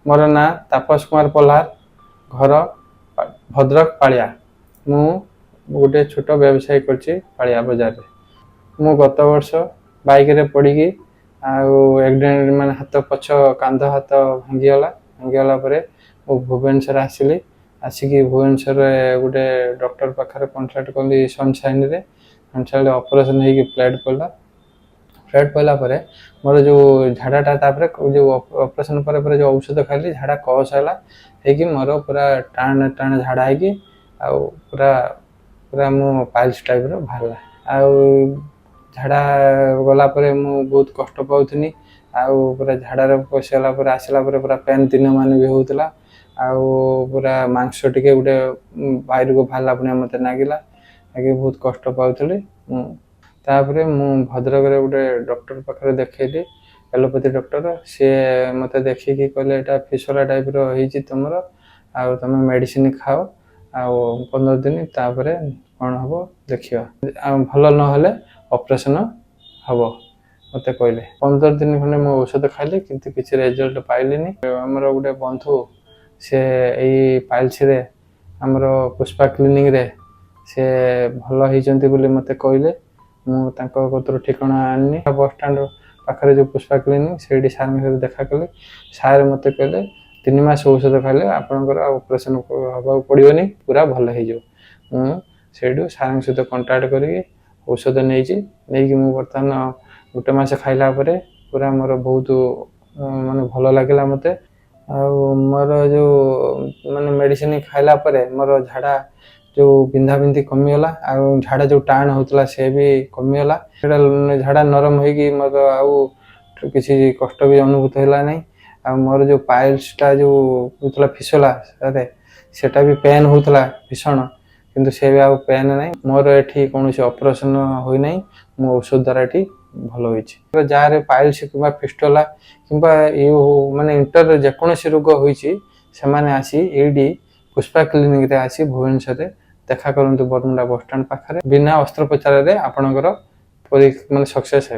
मोर ना तापस कुमार पल्हार, घर भद्रक पालिया। मु गोटे छोट व्यवसाय करछि पालिया बाजार रे। मु गत वर्ष बाइक रे पड़ी एक्सीडेंट माने हाथ पछ कांध हाथ भांगीगला परे मु भुवनेश्वर आसिली। आसिकी भुवनेश्वर गोटे डॉक्टर पाखरे कंसल्ट कली सनशाइन रे। सनशाइन ऑपरेशन होगी फ्लैट पड़ा। फ्लैट पड़ा पर मोर जो झाड़ाटा तापर जो ऑपरेशन पर जो औषध खाली झाड़ा कस है मोर पूरा टाण टाण झाड़ा है पूरा पूरा मो पाइल्स टाइप बाहर झाड़ा गला मु बहुत कष्ट पाऊनी पूरा झाड़ार पशिगला आसला पूरा पेन दिन मान भी होता पूरा मांस टिके गोटे बाहर को बाहरला पुणी मत नागिला बहुत कष्ट पाऊली। तापर मु भद्रक गोटे डॉक्टर पाखे देखली एलोपैथी डॉक्टर सी मत देखिकी कहले एटा फिसला टाइप रही तुम तुम मेडिसिन खाओ 15 दिन तापर कौन हम देखिए भल ना ऑपरेशन हम मत कहले 15 दिन खंडे मु औषध खाइली किंतु किसी रिजल्ट पाइलिनी। आमर गोटे बंधु से यही पाइल्स रे आमर पुष्पा क्लिनिक रे से भल होती मत कहले मुझे ठिकाना आनी बस स्टाण्ड पाखे जो पुष्पा क्लिनिक से सार देखा कले सार मत कहले 3 मास औषध खाइले आपंकर ऑपरेशन हवा पड़ोनी पूरा भल हो सार सहित कंटाक्ट करके औषध नहीं बर्तमान गोटे मस खाइला पूरा मोर बहुत माने भल लगे मत मोर जो माने मेडिसिन खाइला मोर झाड़ा जो बिंधा बिंधी कमीगला झाड़ा जो टाण होता से भी कमीगला झाड़ा नरम होगी मोर आउ किसी कष्ट भी अनुभूत है ना मोर जो पाइल्सटा जो होता फिसला सेटा भी पेन होता भीषण किंतु से भी आउ पेन ना मोर ये कौन ऑपरेशन होना मो औषध द्वारा ये भल हो जहाँ पाइल्स कि फिस्टला कि माने इंटर जेकोसी रोग होती आसी ये पुष्पा क्लिनिक रे आसी भुवनेश्वर रे देखा करंतु बरमुंडा बस स्टाण्ड पाखे बिना अस्त्रोपचार आपणकर माने सक्सेस हे।